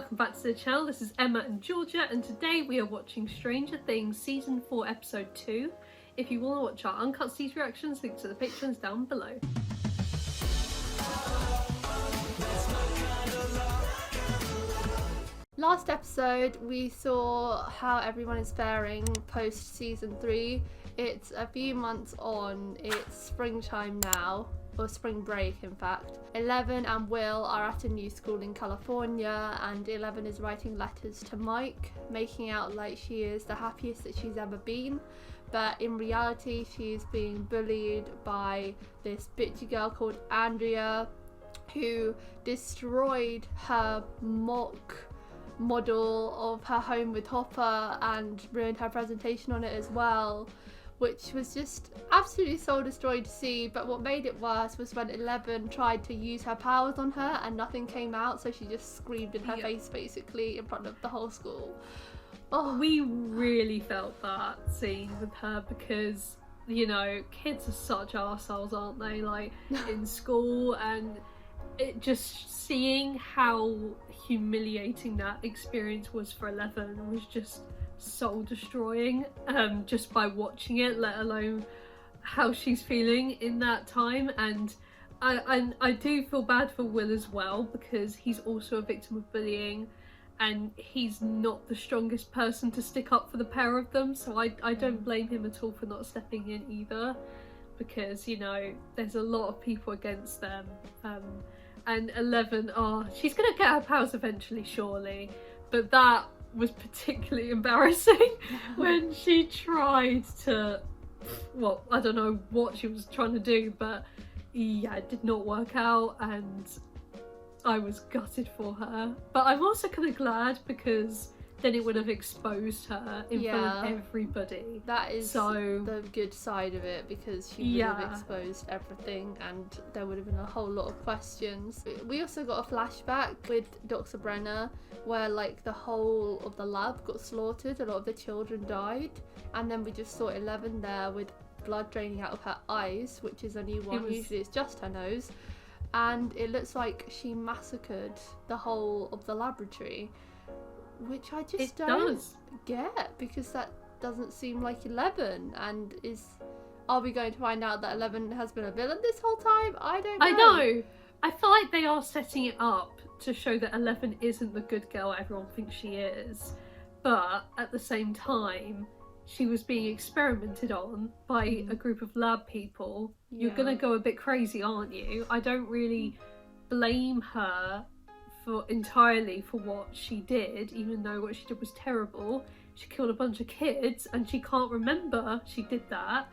welcome back to the channel. This is Emma and Georgia, and today we are watching Stranger Things Season 4 Episode 2. If you want to watch our uncut scenes reactions, link to the patrons down below. Last episode we saw how everyone is faring post Season 3. It's a few months on, it's springtime now. Or spring break in fact. Eleven and Will are at a new school in California, and Eleven is writing letters to Mike, making out like she is the happiest that she's ever been, but in reality she's being bullied by this bitchy girl called Andrea, who destroyed her mock model of her home with Hopper and ruined her presentation on it as well, which was just absolutely soul destroying to see. But what made it worse was when Eleven tried to use her powers on her and nothing came out, so she just screamed in her face basically in front of the whole school. Oh, we really felt that scene with her because, you know, kids are such arseholes, aren't they, like in school, and it just seeing how humiliating that experience was for Eleven was just soul destroying, just by watching it, let alone how she's feeling in that time. And I do feel bad for Will as well, because he's also a victim of bullying and he's not the strongest person to stick up for the pair of them, so I don't blame him at all for not stepping in either, because, you know, there's a lot of people against them. And Eleven, she's gonna get her powers eventually surely, but that was particularly embarrassing when she tried to, well, I don't know what she was trying to do, but yeah, it did not work out and I was gutted for her. But I'm also kind of glad, because then it would have exposed her in front of everybody. That is so the good side of it, because she would have exposed everything and there would have been a whole lot of questions. We also got a flashback with Dr. Brenner where like the whole of the lab got slaughtered, a lot of the children died, and then we just saw Eleven there with blood draining out of her eyes, which is a new one. Usually it's just her nose, and it looks like she massacred the whole of the laboratory, which I just don't get, because that doesn't seem like Eleven. And are we going to find out that Eleven has been a villain this whole time? I don't know. I know. I feel like they are setting it up to show that Eleven isn't the good girl everyone thinks she is, but at the same time she was being experimented on by a group of lab people. You're gonna go a bit crazy, aren't you? I don't really blame her entirely for what she did, even though what she did was terrible. She killed a bunch of kids and she can't remember she did that.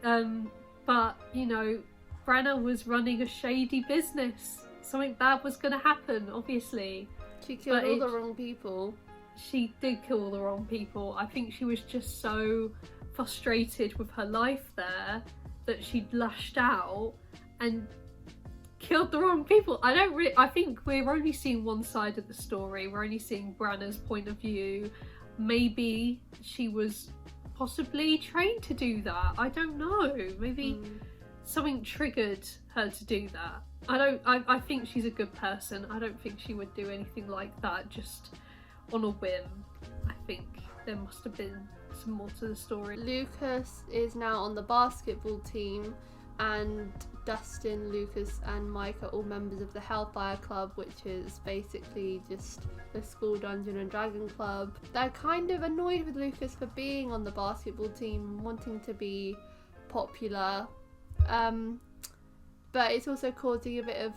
But, you know, Brenner was running a shady business. Something bad was going to happen, obviously. She killed all the wrong people. She did kill all the wrong people. I think she was just so frustrated with her life there that she lashed out and killed the wrong people. I think we're only seeing one side of the story. We're only seeing Branna's point of view. Maybe she was possibly trained to do that. I don't know. Maybe something triggered her to do that. I think she's a good person. I don't think she would do anything like that just on a whim. I think there must have been some more to the story. Lucas is now on the basketball team, and Dustin, Lucas and Mike are all members of the Hellfire Club, which is basically just the school Dungeon and Dragon club. They're kind of annoyed with Lucas for being on the basketball team, wanting to be popular, but it's also causing a bit of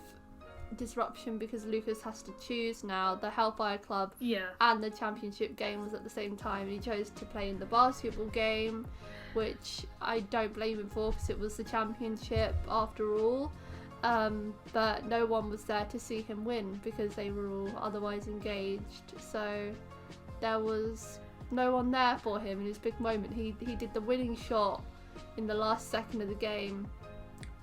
disruption because Lucas has to choose now. The Hellfire Club and the championship game was at the same time, and he chose to play in the basketball game, which I don't blame him for, because it was the championship after all. But no one was there to see him win because they were all otherwise engaged, so there was no one there for him in his big moment. He did the winning shot in the last second of the game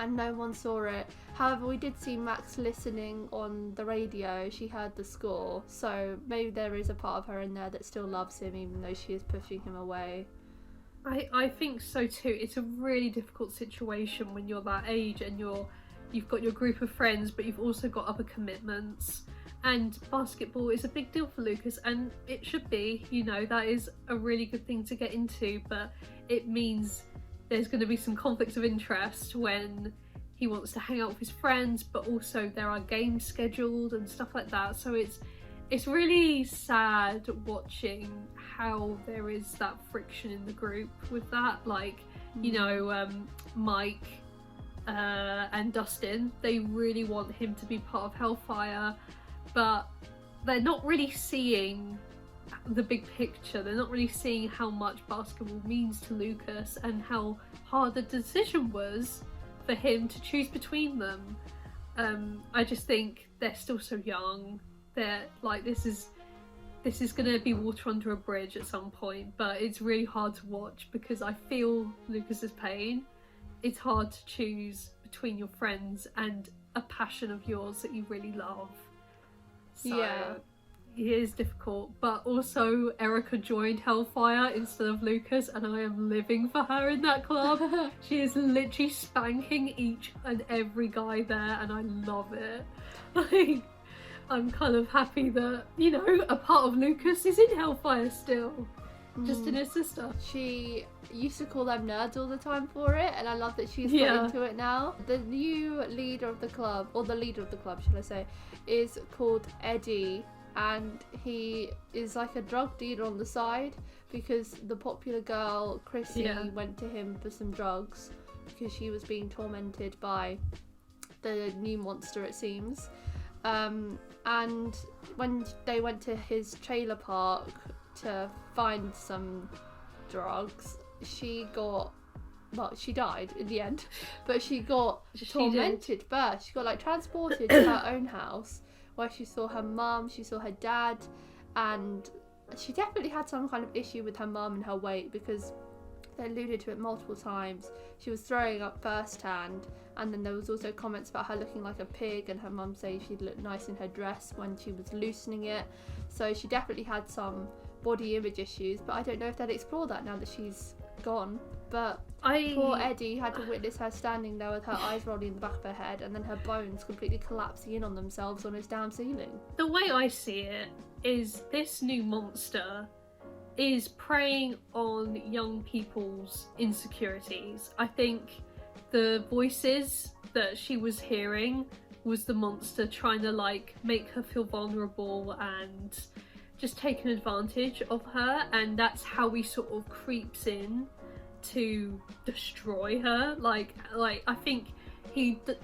and no one saw it. However, we did see Max listening on the radio. She heard the score, so maybe there is a part of her in there that still loves him even though she is pushing him away. I think so too. It's a really difficult situation when you're that age and you've got your group of friends, but you've also got other commitments, And basketball is a big deal for Lucas, and it should be, you know, that is a really good thing to get into, but it means there's going to be some conflicts of interest when he wants to hang out with his friends, but also there are games scheduled and stuff like that. So it's really sad watching how there is that friction in the group with that. Like, you know, Mike and Dustin, they really want him to be part of Hellfire, but they're not really seeing the big picture. They're not really seeing how much basketball means to Lucas and how hard the decision was for him to choose between them. I just think they're still so young. They're like, this is going to be water under a bridge at some point, but it's really hard to watch because I feel Lucas's pain. It's hard to choose between your friends and a passion of yours that you really love. So Yeah. it is difficult, but also Erica joined Hellfire instead of Lucas, and I am living for her in that club. She is literally spanking each and every guy there, and I love it. Like, I'm kind of happy that, you know, a part of Lucas is in Hellfire still, just in his sister. She used to call them nerds all the time for it, and I love that she's got Yeah. into it now. The new leader of the club, or the leader of the club, should I say, is called Eddie, and he is like a drug dealer on the side because the popular girl Chrissy went to him for some drugs because she was being tormented by the new monster, it seems. And when they went to his trailer park to find some drugs, she died in the end, but she got tormented first. She got like transported to her own house where she saw her mum, she saw her dad, and she definitely had some kind of issue with her mum and her weight because they alluded to it multiple times. She was throwing up firsthand, and then there was also comments about her looking like a pig, and her mum saying she'd look nice in her dress when she was loosening it. So she definitely had some body image issues, but I don't know if they'll explore that now that she's gone. But poor Eddie had to witness her standing there with her eyes rolling in the back of her head and then her bones completely collapsing in on themselves on his damn ceiling. The way I see it is this new monster is preying on young people's insecurities. I think the voices that she was hearing was the monster trying to like make her feel vulnerable and just taking advantage of her, and that's how he sort of creeps in to destroy her. Like I think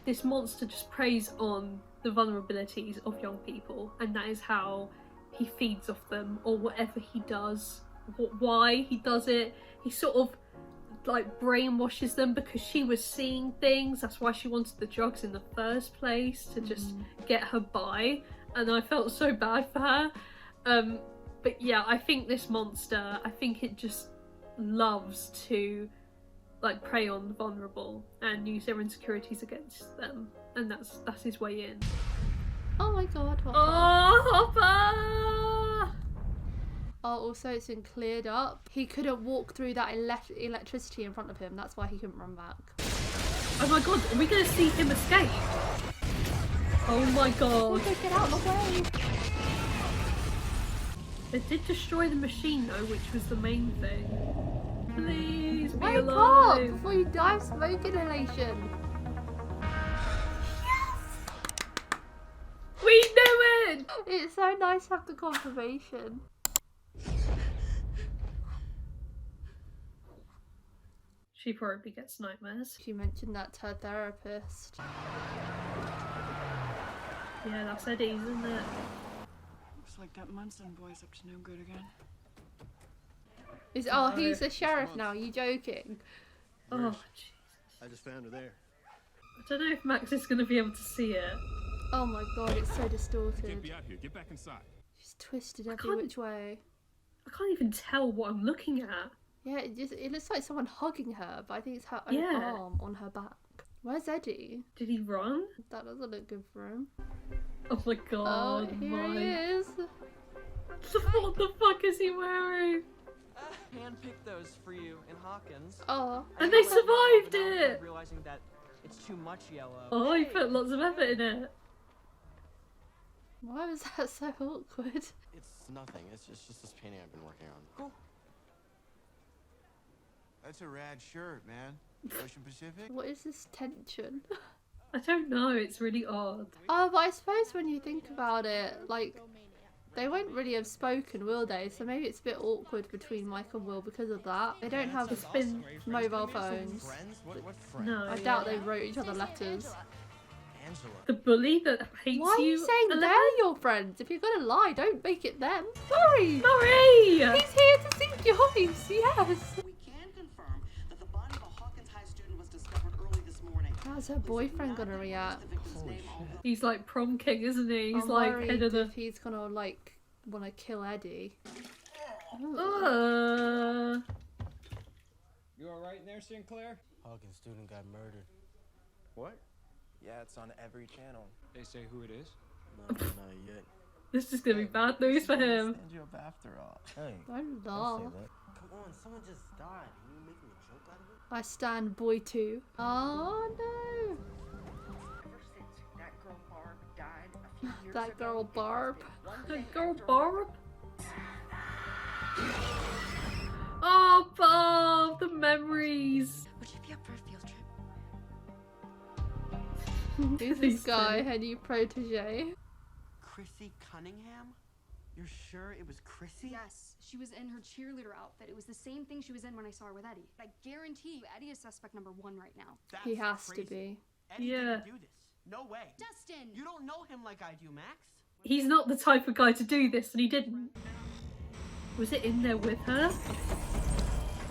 this monster just preys on the vulnerabilities of young people, and that is how he feeds off them, or whatever he does, why he does it. He sort of like brainwashes them because she was seeing things. That's why she wanted the drugs in the first place, to just get her by, and I felt so bad for her. But yeah, I think this monster, I think it just loves to like prey on the vulnerable and use their insecurities against them, and that's his way in. Oh my god, Hopper. Oh, Hopper! Oh, also it's been cleared up. He couldn't walk through that electricity in front of him, that's why he couldn't run back. Oh my god, are we gonna see him escape? Oh my god. Get out of the way! They did destroy the machine though, which was the main thing. Please be Wake alive. up before you die of smoke inhalation. We knew it! It's so nice to have the confirmation. She probably gets nightmares. She mentioned that to her therapist. Yeah, that's Eddie's, isn't it? Looks like that Munson boy's up to no good again. He's the sheriff now, you joking? Oh, Jesus. I just found her there. I don't know if Max is going to be able to see it. Oh my god, it's so Can't distorted. be out here. Get back inside. She's twisted every can't- which way. I can't even tell what I'm looking at. Yeah, it looks like someone hugging her, but I think it's her own Yeah. arm on her back. Where's Eddie? Did he run? That doesn't look good for him. Oh my god, Oh, here he is. What the fuck is he wearing? Handpicked those for you in Hawkins. Oh, And they survived But now I'm it! realizing that it's too much yellow. Oh, he put lots of effort in it. Why was that so awkward? It's nothing. It's just this painting I've been working on. Cool. That's a rad shirt, man. Ocean Pacific? What is this tension? I don't know, it's really odd. Oh, but I suppose when you think about it, like, they won't really have spoken, will they? So maybe it's a bit awkward between Mike and Will because of that. They don't have mobile phones. Friends? What friends? No. I doubt they wrote each other letters. Angela. The bully that hates Why are you saying 11? they're your friends? If you're gonna lie, don't make it them. Sorry! Murray! He's here to see Joyce, yes! We can confirm that the body of a Hawkins High student was discovered early this morning. How's her boyfriend gonna react? He's like prom king, isn't he? He's I'm like worried head of the... if he's gonna, like, wanna kill Eddie. You alright in there, Sinclair? Hawkins student got murdered. What? Yeah, it's on every channel. They say who it is? No, not yet. This is gonna be bad news for him. Stand you up after all. Hey, Don't don't laugh. say that. Come on, someone just died. Are you making a joke out of it? I stand boy too. Oh no! Ever since that girl Barb died a few years That girl Barb. That girl Barb? Oh, Bob! The memories! Would you be up for a field trip? Who's this guy? Her new protege. Chrissy Cunningham? You're sure it was Chrissy? Yes, she was in her cheerleader outfit. It was the same thing she was in when I saw her with Eddie. I guarantee you, Eddie is suspect number 1 right now. That's He has crazy. to be. Eddie Yeah. didn't do this. No way. Dustin! You don't know him like I do, Max. He's not the type of guy to do this, and he didn't. Was it in there with her?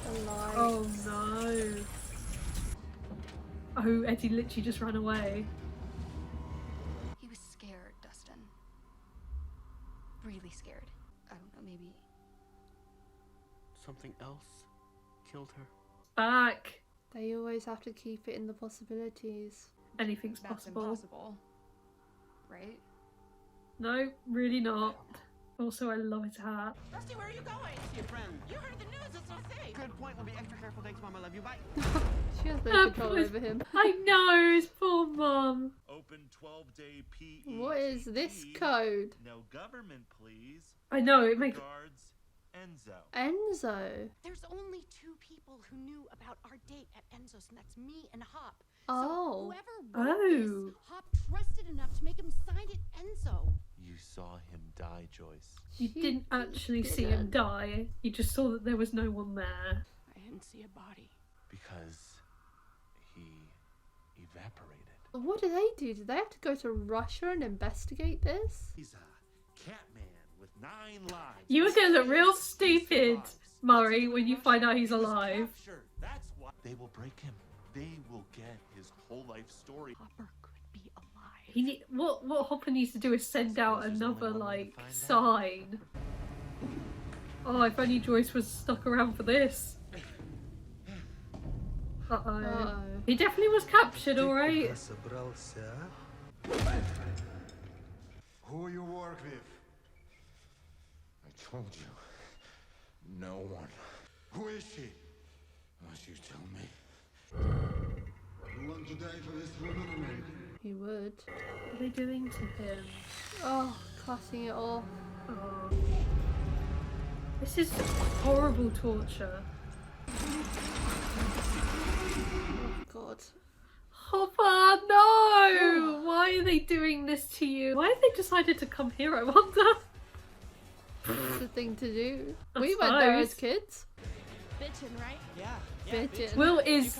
Alive. Oh no. Oh, Eddie literally just ran away. He was scared, Dustin. Really scared. I don't know, maybe... Something else killed her. Back. They always have to keep it in the possibilities. Anything's That's possible. impossible. Right? No, really not. Also, I love his hat. Rusty, where are you going? See a friend. You heard the news, it's not safe. Good point, we'll be extra careful. Thanks, Mom, I love you, bye. She has no control over him. I know, his poor mum. Open 12-day PE. What is this code? No government, please. I know, it makes... Regards, Enzo. Enzo. There's only 2 people who knew about our date at Enzo's, and that's me and Hop. Oh. So whoever wrote this, Hop trusted enough to make him sign it Enzo. You saw him die, Joyce. You She didn't actually see him die. You just saw that there was no one there. I didn't see a body. Because he evaporated. What do they do? Do they have to go to Russia and investigate this? He's a cat man with 9 lives. You are gonna look real stupid, Murray, when you find out he's alive. Captured. That's why they will break him. They will get his whole life story. Hopper could be alive. He what Hopper needs to do is send out another, like, sign. Oh, if only Joyce was stuck around for this. Uh-oh. Uh-oh. He definitely was captured, alright? Who you work with? I told you. No one. Who is she? Unless you tell me. You want to die for this woman or me? He would. What are they doing to him? Oh, cutting it off. Oh. This is horrible torture. Oh, God. Hopper, no! Why are they doing this to you? Why have they decided to come here, I wonder? It's the thing to do. I We went there as suppose. kids. Bitchin', right? Yeah. Bitchin'. Will is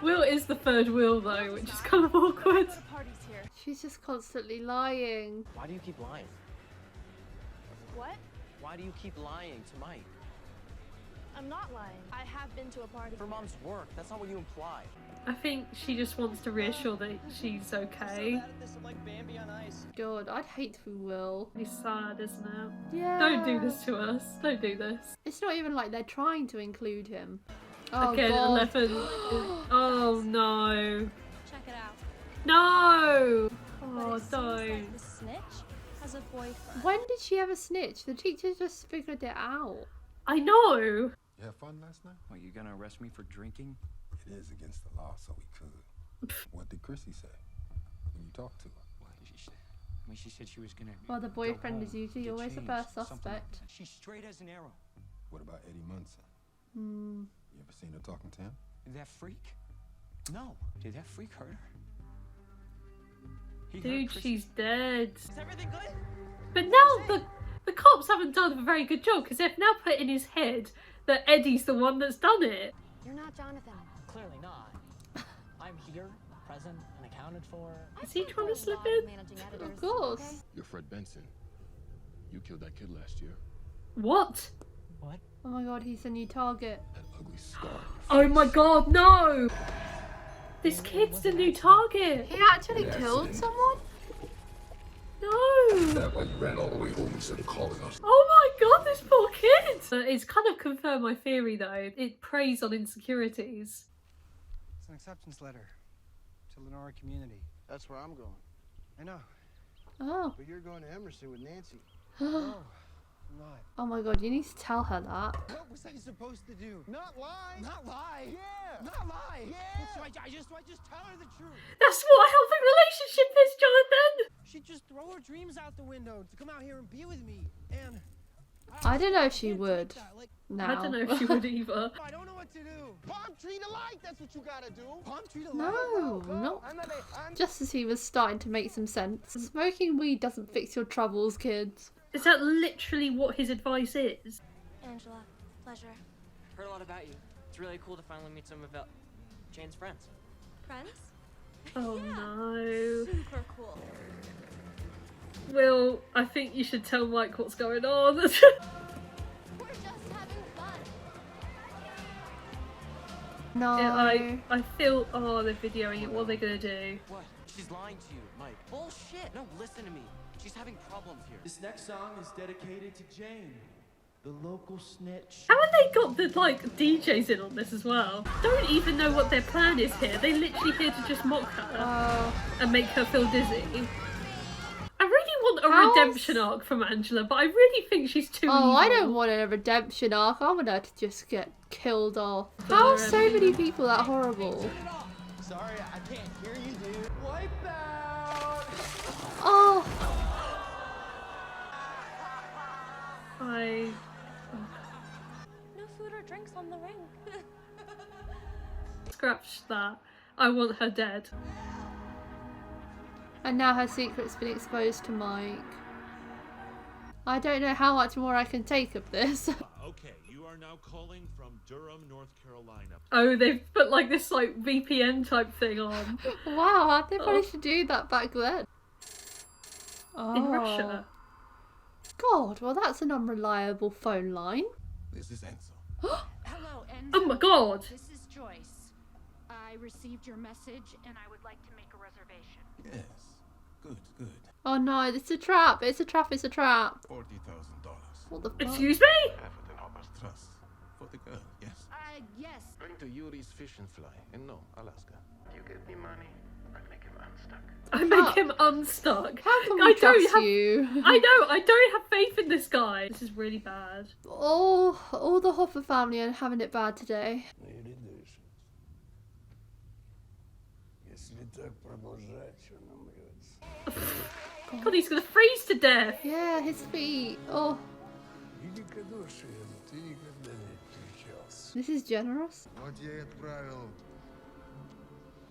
Will is the third Will though, which is kind of awkward. The party's here. She's just constantly lying. Why do you keep lying? What? Why do you keep lying to Mike? I'm not lying. I have been to a party. For Mom's work, that's not what you implied. I think she just wants to reassure that she's okay. God, I'd hate to be Will. It's sad, isn't it? Yeah. Don't do this to us. Don't do this. It's not even like they're trying to include him. Oh, Again, God. 11. Oh no. Check it out. No! But Oh, it seems don't. like the snitch has a boyfriend. When did she ever snitch? The teacher just figured it out. I know! You have fun last night? What, you gonna arrest me for drinking? It is against the law, so we could. What did Chrissy say when you talked to her? What, I mean, she said she was gonna. Well, the go boyfriend is home, usually get always the changed, first something like suspect. that. She's straight as an arrow. What about Eddie Munson? Hmm. You ever seen her talking to him? That freak? No. Did that freak hurt her? He hurt Dude, Chrissy. she's dead. Is everything good? But now the cops haven't done a very good job because they've now put in his head that Eddie's the one that's done it. You're not Jonathan. Clearly not. I'm here, present, and accounted for. Is he trying to slip in? Of course. You're Fred Benson. You killed that kid last year. What? What? Oh my god, he's a new target. That ugly scar. Oh my god, no! This kid's the new target. He actually killed someone? No! That why you ran all the way home instead of calling us. Oh my god, this poor kid! It's kind of confirmed my theory though. It preys on insecurities. It's an acceptance letter to Lenora Community. That's where I'm going. I know. Oh. But you're going to Emerson with Nancy. No, I'm not. Oh my god, you need to tell her that. What was I supposed to do? Not lie. Not lie. Yeah. Not lie. Yeah. So I just tell her the truth. That's what a healthy relationship is, Jonathan! She'd just throw her dreams out the window to come out here and be with me. And I don't know if she can't would. take that. Like, Now. I don't know if she would either. I don't know what to do. Palm tree to light. That's what you gotta do. Palm tree to No, not just as he was starting to make some sense. Smoking weed doesn't fix your troubles, kids. Is that literally what his advice is? Angela, pleasure. Heard a lot about you. It's really cool to finally meet some of Jane's friends. Friends? Oh Yeah. no. Super cool. Will, I think you should tell Mike what's going on. We're just having fun. No. I feel, oh, they're videoing it. What are they gonna do? What? She's lying to you, Mike. Bullshit! No, listen to me. She's having problems here. This next song is dedicated to Jane, the local snitch. How have they got the DJs in on this as well? Don't even know what their plan is here. They're literally here to just mock her and make her feel dizzy. I really want a redemption arc from Angela, but I really think she's too evil. I don't want a redemption arc. I want her to just get killed off. How are so many people that horrible? Sorry, I can't hear you, dude. Wipe out! Oh. No food or drinks on the ring. Scratch that. I want her dead. And now her secret's been exposed to Mike. I don't know how much more I can take of this. Okay, you are now calling from Durham, North Carolina. Oh, they've put this VPN type thing on. Wow, they probably should do that back then. In Russia. God, well that's an unreliable phone line. This is Enzo. Hello, Enzo. Oh my god. This is Joyce. I received your message and I would like to make a reservation. Yes. Good, good. Oh no, it's a trap. It's a trap. It's a trap. $40,000. What the fuck? Excuse me? Half of the Hopper's trust. For the girl, yes. Yes. Bring to Yuri's Fish and Fly in Alaska. You give me money, I make him unstuck. I make him unstuck. How can I we don't trust have, you? I know, I don't have faith in this guy. This is really bad. All the Hopper family are having it bad today. God, he's gonna freeze to death. Yeah, his feet. Oh. This is generous. Вот я и отправил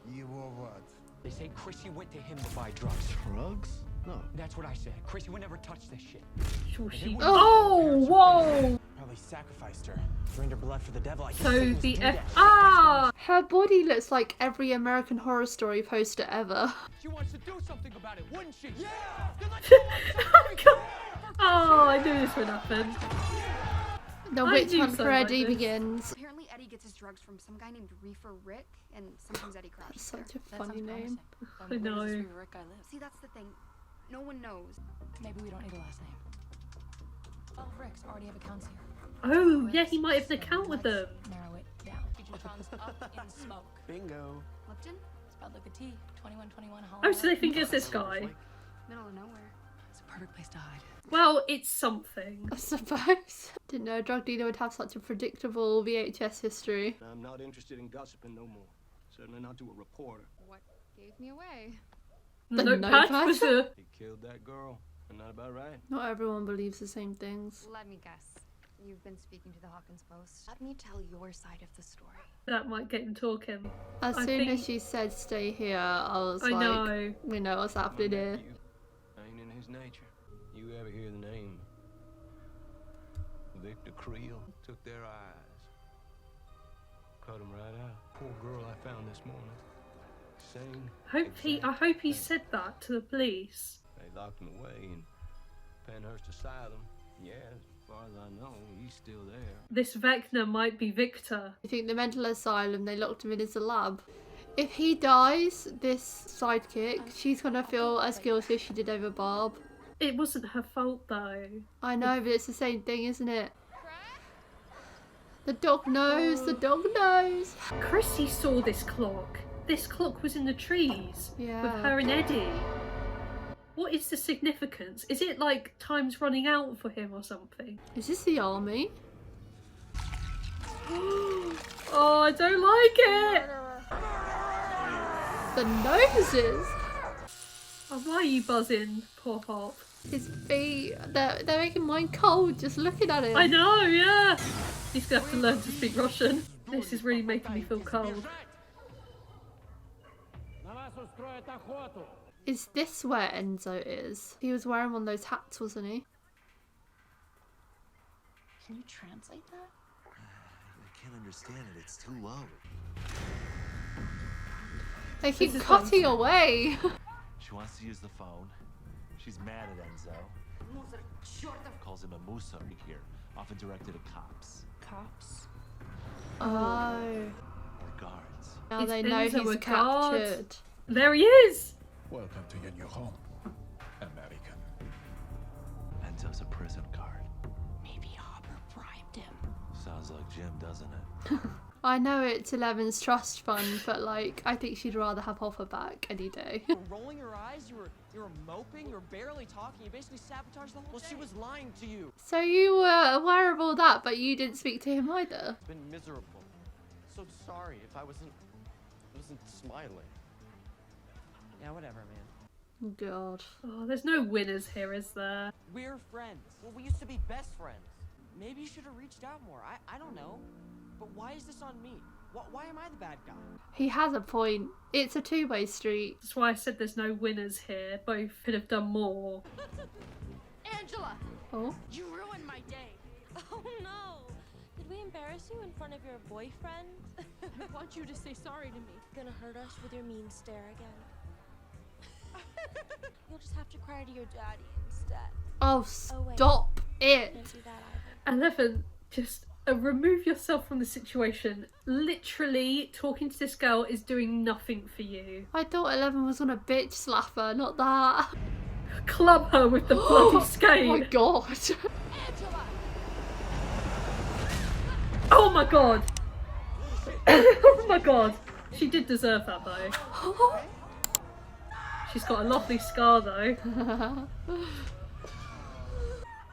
его в ад. They say Chrissy went to him to buy drugs. Drugs? No. That's what I said. Chrissy would never touch this shit. Sure she. Oh, whoa! Probably sacrificed her. Drained her blood for the devil. So the Ah! Her body looks like every American Horror Story poster ever. She wants to do something about it, wouldn't she? Yeah! Oh, I knew this would happen. The I witch knew hunt something for like Eddie this. begins. Apparently Eddie gets his drugs from some guy named Reefer Rick, and sometimes Eddie crashes Such there. a funny name. I know. See, that's the thing. No one knows. Maybe we don't need a last name. Oh, Ricks already have accounts here. Oh, yeah, he might have an account with them. Narrow it down. Fugitrons up in smoke. Bingo. Lipton? Spelled like a T. 2121 Oh, so they think it's this guy. Middle of nowhere. It's a perfect place to hide. Well, it's something. I suppose. Didn't know a drug dealer would have such a predictable VHS history. I'm not interested in gossiping no more. Certainly not to a reporter. What gave me away? The notepad notepad? was a... He killed that girl. And not about right. Not everyone believes the same things. Let me guess. You've been speaking to the Hawkins Post. Let me tell your side of the story. That might get him talking. As I soon think... as she said stay here, I was I like, know. we know what's happening here. Ain't in his nature. You ever hear the name? Victor Creel took their eyes. Cut them right out. Poor girl I found this morning. Sane. I hope he said that to the police. They locked him away in Penhurst Asylum. Yeah, as far as I know, he's still there. This Vecna might be Victor. I think the mental asylum, they locked him in as a lab. If he dies, this sidekick, she's gonna feel as guilty as she did over Barb. It wasn't her fault though. I know, but it's the same thing, isn't it? The dog knows, the dog knows. Chrissy saw this clock. This clock was in the trees with her and Eddie. What is the significance? Is it like time's running out for him or something? Is this the army? Oh, I don't like it! The noses! Oh, why are you buzzing, poor Hop? His feet, they're making mine cold just looking at him. I know, yeah! He's gonna have to learn to speak Russian. This is really making me feel cold. Is this where Enzo is? He was wearing one of those hats, wasn't he? Can you translate that? I can't understand it. It's too low. They keep cutting away. She wants to use the phone. She's mad at Enzo. Calls him a Musa here, often directed at cops. Cops? Oh. Or guards. Now Is they know Enzo he's a guard? captured. There he is! Welcome to your new home, American. Enzo's a prison guard. Maybe Hopper bribed him. Sounds like Jim, doesn't it? I know it's Eleven's trust fund, but like, I think she'd rather have Hopper back any day. You were rolling your eyes, you were moping, you were barely talking, you basically sabotaged the whole day. She was lying to you. So you were aware of all that, but you didn't speak to him either? It's been miserable. So sorry if I wasn't smiling. Yeah, whatever, man. God. Oh, there's no winners here, is there? We're friends. Well, we used to be best friends. Maybe you should have reached out more. I don't know. But why is this on me? Why am I the bad guy? He has a point. It's a two-way street. That's why I said there's no winners here. Both could have done more. Angela! Oh? You ruined my day. Oh no! Did we embarrass you in front of your boyfriend? I want you to say sorry to me. Gonna hurt us with your mean stare again. You'll just have to cry to your daddy instead. Oh, stop it! Can't do that either. 11, just remove yourself from the situation. Literally, talking to this girl is doing nothing for you. I thought 11 was gonna bitch slap her, not that. Club her with the bloody skate. Oh my god. Angela! Oh my god. Oh my god. She did deserve that though. She's got a lovely scar though.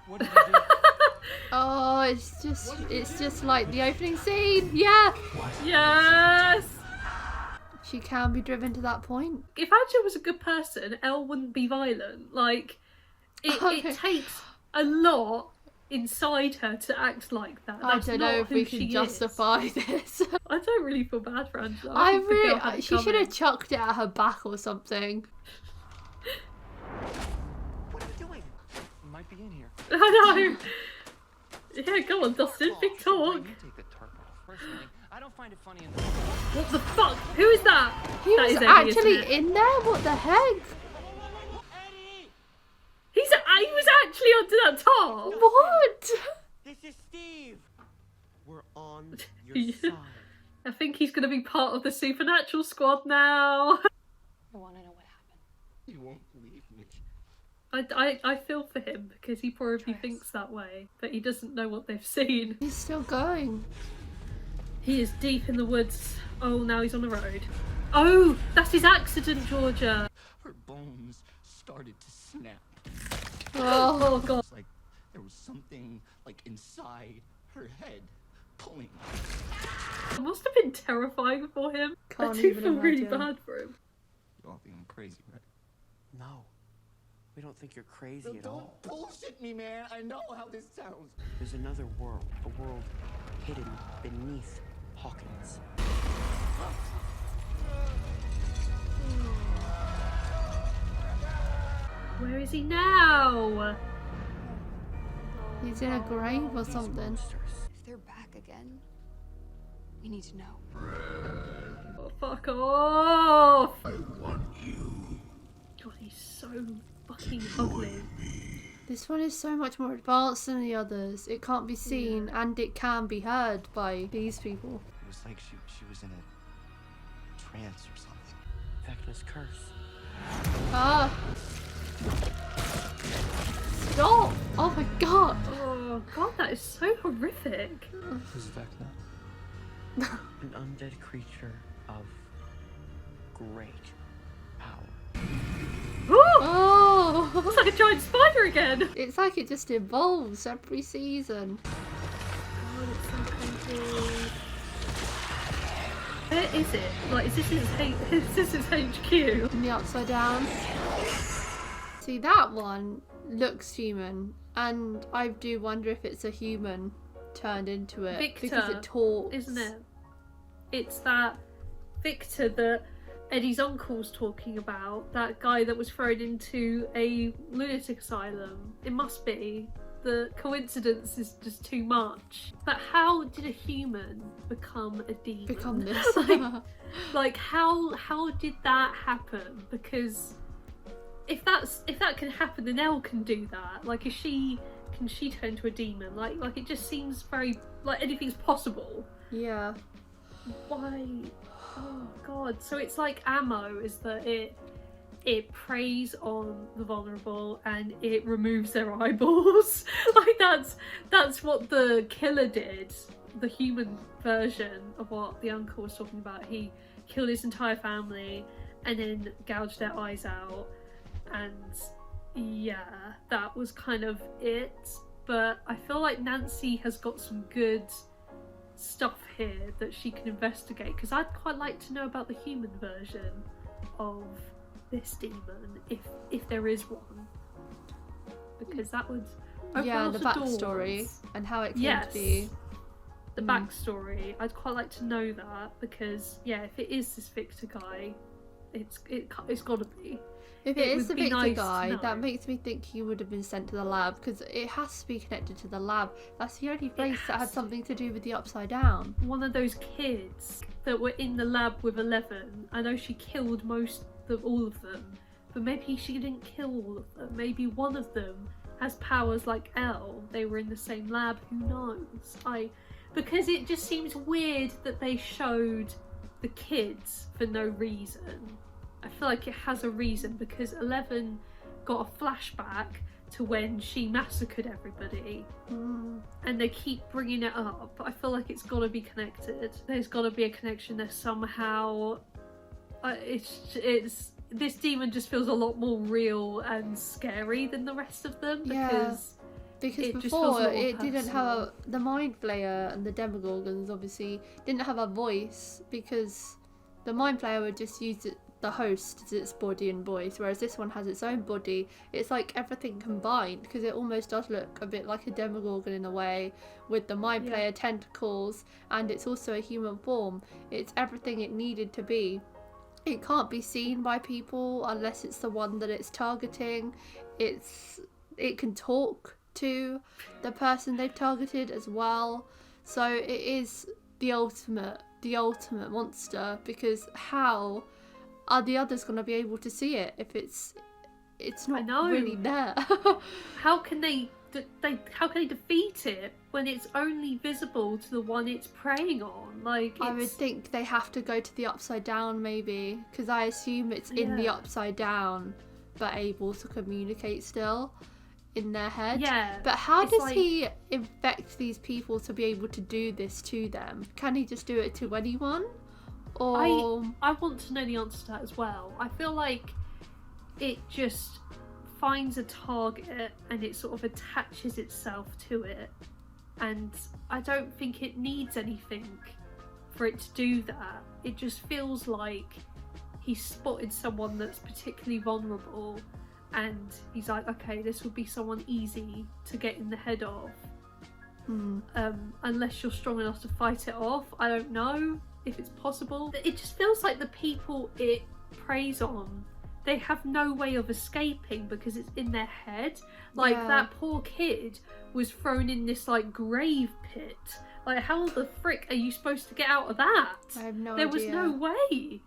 What did I do? Oh, it's just like the opening scene. Yeah. Yes. She can be driven to that point. If Angela was a good person, Elle wouldn't be violent. Like, it takes a lot inside her to act like that. That's I don't know not if who we can she justify this. I don't really feel bad for Angela. I think the girl had really, it she should coming. have chucked it at her back or something. What are you doing? You might be in here. I know. Yeah, go on, Dustin. Big talk. You take the tarp off. First thing, I don't find it funny in What the fuck? Who is that? He That was is Eddie, actually isn't it? in there? What the heck? He was actually under that tarp. What? This is Steve. We're on your Yeah. side. I think he's going to be part of the Supernatural squad now. I want to know what happened. You won't believe me. I feel for him because he probably thinks that way, but he doesn't know what they've seen. He's still going. He is deep in the woods. Oh, now he's on the road. Oh, that's his accident, Georgia. Her bones started to snap. Oh god. It's like there was something like inside her head pulling. It must have been terrifying for him. Can't I do even feel really imagine. bad for him. You all think I'm crazy, right? No. We don't think you're crazy at Don't all. bullshit me, man. I know how this sounds. There's another world, a world hidden beneath Hawkins. Where is he now? He's in a grave or something. If they're back again, we need to know. Oh, fuck off! I want you. God, he's so fucking ugly. This one is so much more advanced than the others. It can't be seen and it can be heard by these people. It was like she was in a trance or something. Vecna's curse. Ah! Stop! Oh my god! Oh god, that is so horrific. Who's Vecna? An undead creature of great power. Oh! It's like a giant spider again! It's like it just evolves every season. God, it's so creepy. Where is it? Like, is this its HQ? In the upside down. See, that one looks human, and I do wonder if it's a human turned into it. Victor, because it talks. Isn't it? It's that Victor that Eddie's uncle's talking about, that guy that was thrown into a lunatic asylum. It must be. The coincidence is just too much. But how did a human become a demon? Become this. like how did that happen? Because if that can happen, then Elle can do that. Like, can she turn into a demon? Like it just seems very like anything's possible. Yeah. Why? Oh god. So it's like ammo, is that it preys on the vulnerable and it removes their eyeballs. Like that's what the killer did. The human version of what the uncle was talking about. He killed his entire family and then gouged their eyes out. And yeah, that was kind of it. But I feel like Nancy has got some good stuff here that she can investigate, because I'd quite like to know about the human version of this demon, if there is one, because that would open the lots of backstory doors. and how it came to be. The backstory, I'd quite like to know that, because yeah, if it is this Victor guy, it's got to be. If it is would the be Victor nice to guy, know. that makes me think he would have been sent to the lab, because it has to be connected to the lab. That's the only place that had something to do with the Upside Down. One of those kids that were in the lab with 11, I know she killed all of them, but maybe she didn't kill all of them. Maybe one of them has powers like Elle. They were in the same lab, who knows? Because it just seems weird that they showed the kids for no reason. I feel like it has a reason, because 11 got a flashback to when she massacred everybody, and they keep bringing it up. I feel like it's got to be connected. There's got to be a connection there somehow. This demon just feels a lot more real and scary than the rest of them, because it just feels a before lot more it didn't personal. have the Mind Flayer and the Demogorgons obviously didn't have a voice, because the Mind Flayer would just use the host as its body and voice, whereas this one has its own body. It's like everything combined, because it almost does look a bit like a Demogorgon in a way, with the Mind Flayer tentacles, and it's also a human form. It's everything it needed to be. It can't be seen by people unless it's the one that it's targeting. It can talk to the person they've targeted as well. So it is the ultimate monster, because how are the others going to be able to see it if it's not really there? How can they defeat it when it's only visible to the one it's preying on? I would think they have to go to the Upside Down, maybe, because I assume it's in the Upside Down, but able to communicate still in their head. Yeah, but how it's does like... he infect these people to be able to do this to them? Can he just do it to anyone? Or I want to know the answer to that as well. I feel like it just finds a target and it sort of attaches itself to it, and I don't think it needs anything for it to do that. It just feels like he spotted someone that's particularly vulnerable, and he's like, okay, this would be someone easy to get in the head of. Unless you're strong enough to fight it off. I don't know if it's possible. It just feels like the people it preys on, they have no way of escaping because it's in their head. Like, that poor kid was thrown in this, like, grave pit. Like, how the frick are you supposed to get out of that? I have no idea. There was no way.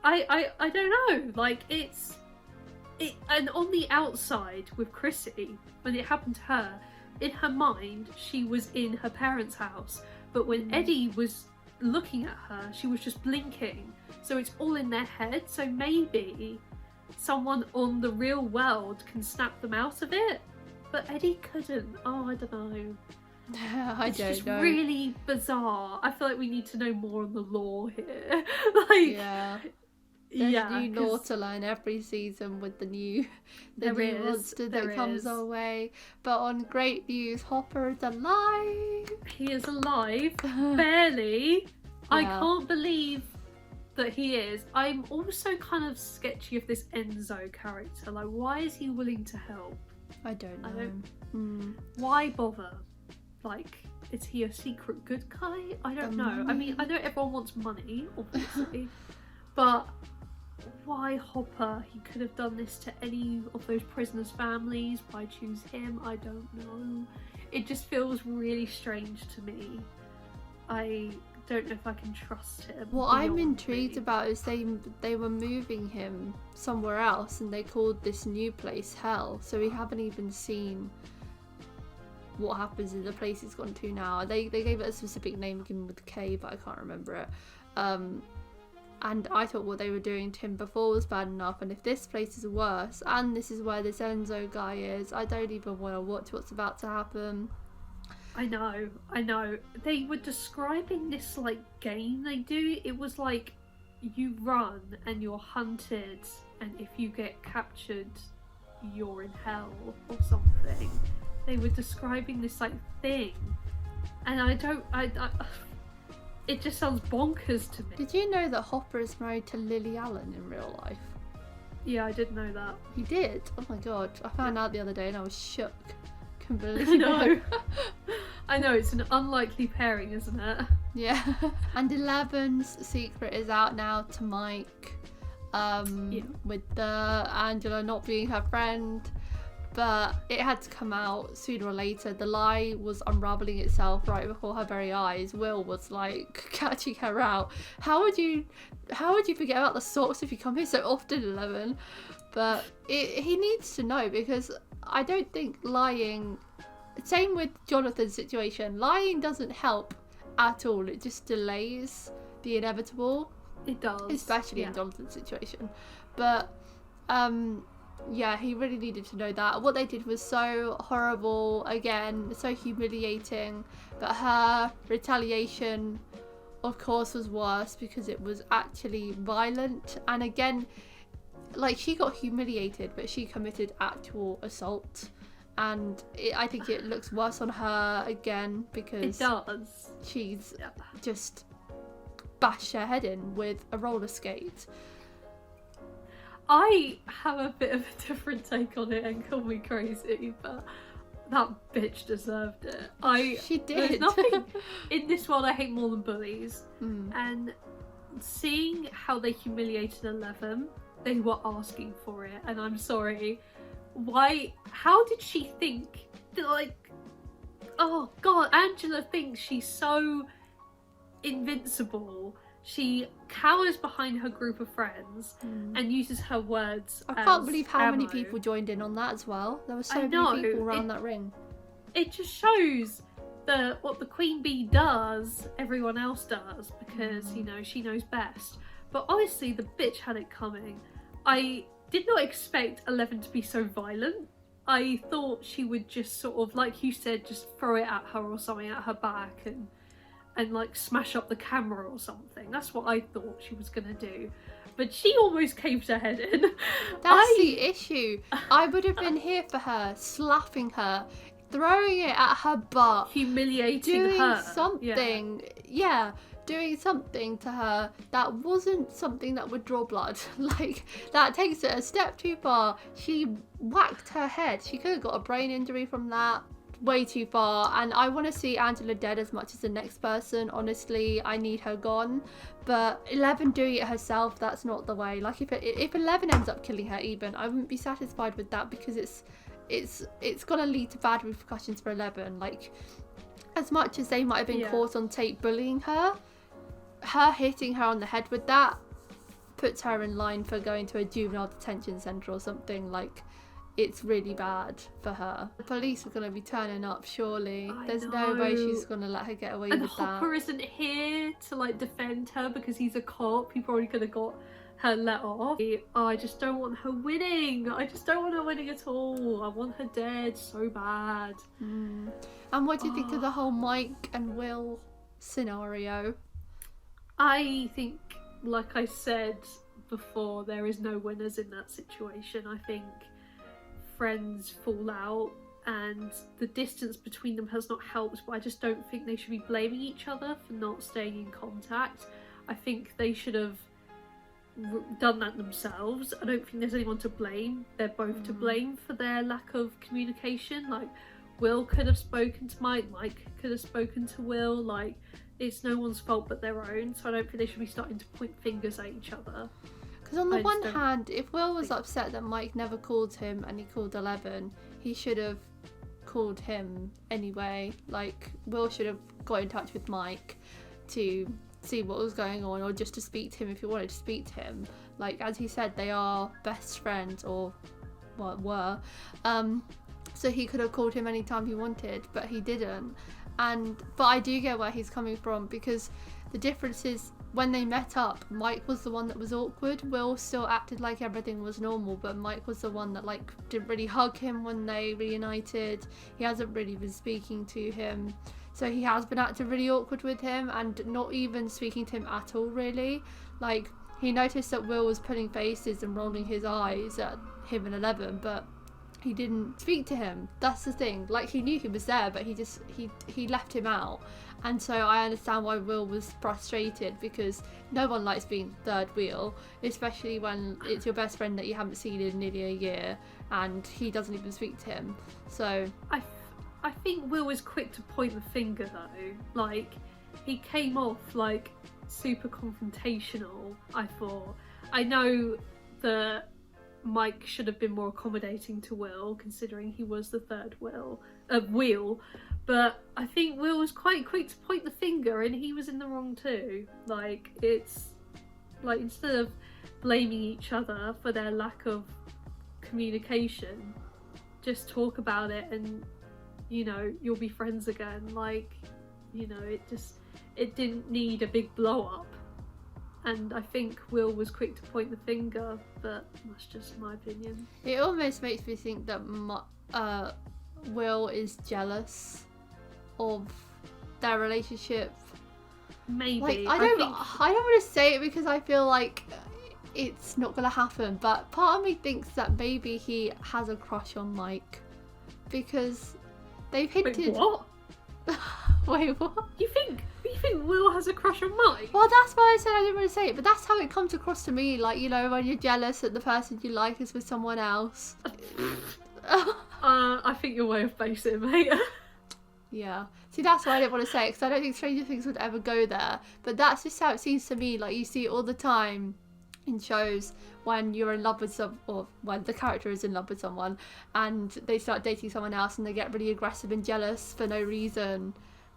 I don't know. Like, and on the outside with Chrissy, when it happened to her, in her mind, she was in her parents' house. But when Eddie was looking at her, she was just blinking. So it's all in their head. So maybe someone on the real world can snap them out of it. But Eddie couldn't. Oh, I don't know. It's just really bizarre. I feel like we need to know more on the lore here. Like, There's new lore to learn every season with the new monster that comes our way. But on great news, Hopper is alive. He is alive, barely. I can't believe that he is. I'm also kind of sketchy of this Enzo character. Like, why is he willing to help? I don't know. Why bother? Like, is he a secret good guy? I don't know. I mean, I know everyone wants money, obviously, but why Hopper? He could have done this to any of those prisoners' families. Why choose him? I don't know. It just feels really strange to me. I don't know if I can trust him. What I'm intrigued about is they were moving him somewhere else, and they called this new place Hell. So we haven't even seen what happens in the place he's gone to now. They gave it a specific name given with a K, but I can't remember it. And I thought what they were doing to him before was bad enough, and if this place is worse, and this is where this Enzo guy is, I don't even want to watch what's about to happen. I know. They were describing this, like, game they do. It was like, you run and you're hunted, and if you get captured, you're in hell or something. They were describing this, like, thing. And it just sounds bonkers to me. Did you know that Hopper is married to Lily Allen in real life? Yeah, I did know that. You did? Oh my god. I found out the other day and I was shook. Couldn't believe it. I know, it's an unlikely pairing, isn't it? Yeah. And Eleven's secret is out now to Mike. With Angela not being her friend. But it had to come out sooner or later. The lie was unraveling itself right before her very eyes. Will was like catching her out. How would you forget about the socks if you come here so often, 11? But he needs to know, because I don't think lying. Same with Jonathan's situation. Lying doesn't help at all. It just delays the inevitable. It does, especially in Jonathan's situation. But yeah, he really needed to know that. What they did was so horrible, again, so humiliating. But her retaliation, of course, was worse because it was actually violent. And again, like, she got humiliated, but she committed actual assault. And I think it looks worse on her again because it does. She's just bashed her head in with a roller skate. I have a bit of a different take on it, and call me crazy, but that bitch deserved it. She did. There's nothing in this world I hate more than bullies. And seeing how they humiliated 11, they were asking for it, and I'm sorry. Why? How did she think that, like, oh god, Angela thinks she's so invincible. She cowers behind her group of friends and uses her words. I can't believe how many people joined in on that as well. There were so many people around that ring. It just shows that what the Queen Bee does, everyone else does, because, you know, she knows best. But honestly, the bitch had it coming. I did not expect 11 to be so violent. I thought she would just sort of, like you said, just throw it at her or something, at her back, and like smash up the camera or something. That's what I thought she was gonna do. But she almost caved her head in. That's the issue. I would have been here for her, slapping her, throwing it at her butt, humiliating doing her. something, doing something to her that wasn't something that would draw blood. Like, that takes it a step too far. She whacked her head. She could have got a brain injury from that. Way too far. And I want to see Angela dead as much as the next person. Honestly, I need her gone. But 11 doing it herself, that's not the way. Like, if 11 ends up killing her even, I wouldn't be satisfied with that, because it's gonna lead to bad repercussions for 11. Like, as much as they might have been caught on tape bullying her hitting her on the head with that puts her in line for going to a juvenile detention centre or something. Like, it's really bad for her. The police are going to be turning up, surely. There's no way she's going to let her get away with that. And Hopper isn't here to, like, defend her because he's a cop. He probably could have got her let off. I just don't want her winning. I just don't want her winning at all. I want her dead so bad. And what do you think of the whole Mike and Will scenario? I think, like I said before, there is no winners in that situation. I think friends fall out and the distance between them has not helped, but I just don't think they should be blaming each other for not staying in contact. I think they should have done that themselves. I don't think there's anyone to blame. They're both to blame for their lack of communication. Like, Will could have spoken to Mike, Mike could have spoken to Will. Like, it's no one's fault but their own, so I don't think they should be starting to point fingers at each other. Because on the one hand, if Will was upset that Mike never called him and he called 11, he should have called him anyway. Like, Will should have got in touch with Mike to see what was going on, or just to speak to him if he wanted to speak to him. Like, as he said, they are best friends, or were. So he could have called him anytime he wanted, but he didn't. But I do get where he's coming from, because the difference is when they met up, Mike was the one that was awkward. Will still acted like everything was normal, but Mike was the one that, like, didn't really hug him when they reunited. He hasn't really been speaking to him, so he has been acting really awkward with him and not even speaking to him at all, really. Like, he noticed that Will was putting faces and rolling his eyes at him and 11, but he didn't speak to him. That's the thing. Like, he knew he was there, but he left him out. And so I understand why Will was frustrated, because no one likes being third wheel, especially when it's your best friend that you haven't seen in nearly a year and he doesn't even speak to him. So I think Will was quick to point the finger though. Like, he came off like super confrontational, I thought. I know that Mike should have been more accommodating to Will, considering he was the third wheel, but I think Will was quite quick to point the finger, and he was in the wrong too. Like, it's like, instead of blaming each other for their lack of communication, just talk about it and, you know, you'll be friends again. Like, you know, it didn't need a big blow up. And I think Will was quick to point the finger, but that's just my opinion. It almost makes me think that Will is jealous of their relationship. Maybe. Like, I don't want to say it because I feel like it's not going to happen, but part of me thinks that maybe he has a crush on Mike, because they've hinted. Wait, what? Wait, what? You think Will has a crush on Mike? Well, that's why I said I didn't want to say it, but that's how it comes across to me. Like, you know, when you're jealous that the person you like is with someone else. I think your way of basing it, mate. Yeah. See, that's why I didn't want to say it, because I don't think Stranger Things would ever go there. But that's just how it seems to me. Like, you see it all the time in shows when you're in love with or when the character is in love with someone and they start dating someone else and they get really aggressive and jealous for no reason.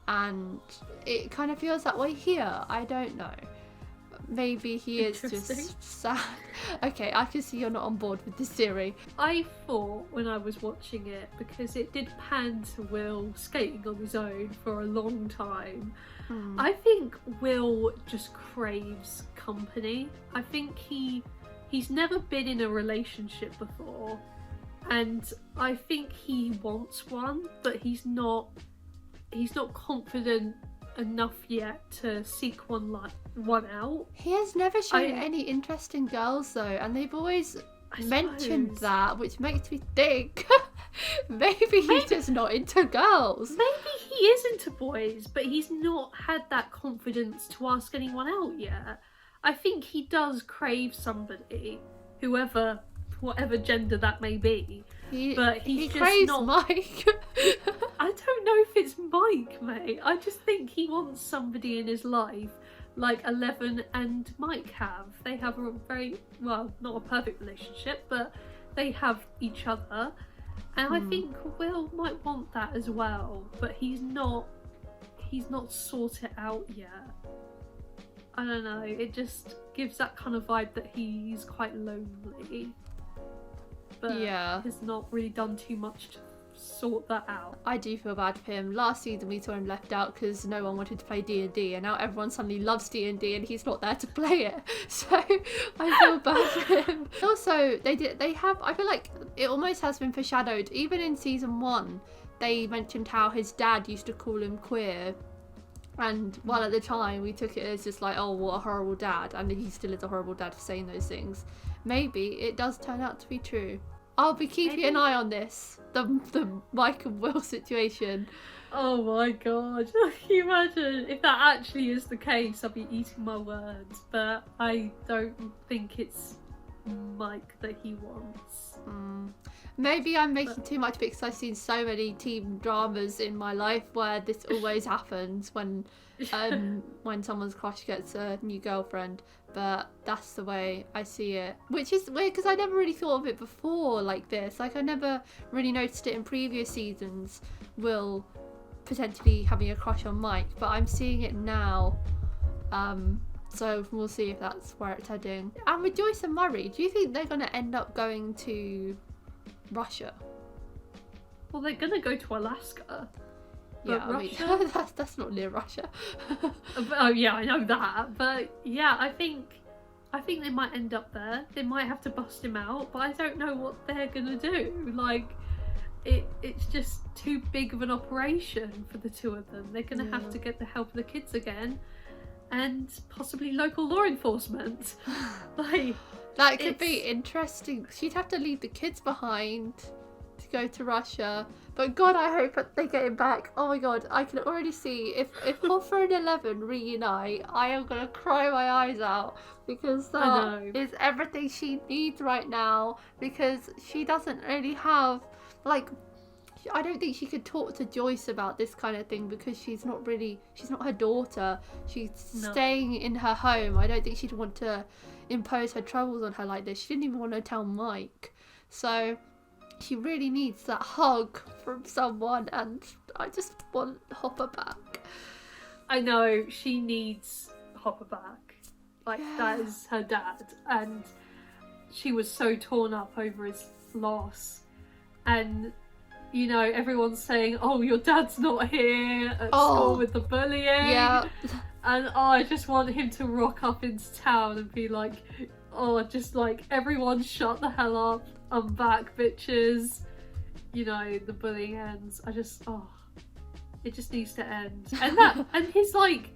And it kind of feels that way here. I don't know. Maybe he is just sad. Okay, I can see you're not on board with this theory. I thought when I was watching it, because it did pan to Will skating on his own for a long time, I think Will just craves company. I think he's never been in a relationship before, and I think he wants one, but he's not confident enough yet to seek one out. He has never shown any interest in girls though, and they've always mentioned that, which makes me think Maybe he's just not into girls. Maybe he is into boys, but he's not had that confidence to ask anyone out yet. I think he does crave somebody, whatever gender that may be. But he just craves not... Mike. I don't know if it's Mike, mate. I just think he wants somebody in his life like Eleven and Mike have. They have a very, well, not a perfect relationship, but they have each other. And I think Will might want that as well, but he's not sorted out yet. I don't know, it just gives that kind of vibe that he's quite lonely. But has not really done too much to sort that out. I do feel bad for him. Last season we saw him left out because no one wanted to play D&D, and now everyone suddenly loves D&D and he's not there to play it. So I feel bad for him. Also, I feel like it almost has been foreshadowed. Even in season 1, they mentioned how his dad used to call him queer. And while at the time we took it as just like, oh, what a horrible dad, and he still is a horrible dad for saying those things, maybe it does turn out to be true. I'll be keeping an eye on this, the Mike and Will situation. Oh my god, can you imagine if that actually is the case? I'll be eating my words, but I don't think it's Mike that he wants. Maybe I'm making too much because I've seen so many teen dramas in my life where this always happens when someone's crush gets a new girlfriend, but that's the way I see it, which is weird because I never really thought of it before like this. Like, I never really noticed it in previous seasons, Will potentially having a crush on Mike, but I'm seeing it now. So we'll see if that's where it's heading. And with Joyce and Murray, do you think they're going to end up going to Russia? Well, they're gonna go to Alaska. Yeah, Russia... I mean, that's not near Russia. Oh yeah, I know that. But yeah, I think they might end up there. They might have to bust him out, but I don't know what they're gonna do. Like, it's just too big of an operation for the two of them. They're gonna have to get the help of the kids again, and possibly local law enforcement. Like, that could be interesting. She'd have to leave the kids behind to go to Russia. But God, I hope that they get him back. Oh my God, I can already see if Hopper and 11 reunite, I am gonna cry my eyes out, because that is everything she needs right now. Because she doesn't really have, like, I don't think she could talk to Joyce about this kind of thing because she's not her daughter. She's staying in her home. I don't think she'd want to impose her troubles on her like this. She didn't even want to tell Mike. So she really needs that hug from someone, and I just want Hopper back. I know, she needs Hopper back. Like, that is her dad, and she was so torn up over his loss. And you know, everyone's saying, oh, your dad's not here at school with the bullying. Yeah. And I just want him to rock up into town and be like, oh, just like, everyone shut the hell up. I'm back, bitches. You know, the bullying ends. It just needs to end. And his, like,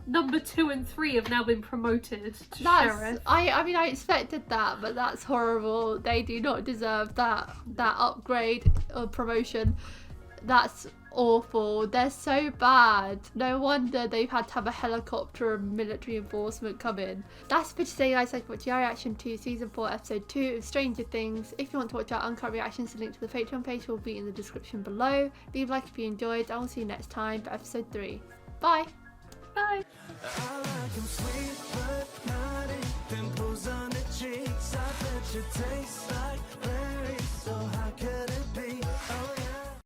number 2 and 3 have now been promoted to sheriff. I mean, I expected that, but that's horrible. They do not deserve that upgrade or promotion. That's awful. They're so bad. No wonder they've had to have a helicopter and military enforcement come in. That's for today, guys. Like, watch your reaction to season 4 episode 2 of Stranger Things. If you want to watch our uncut reactions, the link to the Patreon page will be in the description below. Leave a like if you enjoyed, and we'll see you next time for episode 3. Bye. Bye. I like them sweet but naughty, pimples on the cheeks. I bet you taste like berries so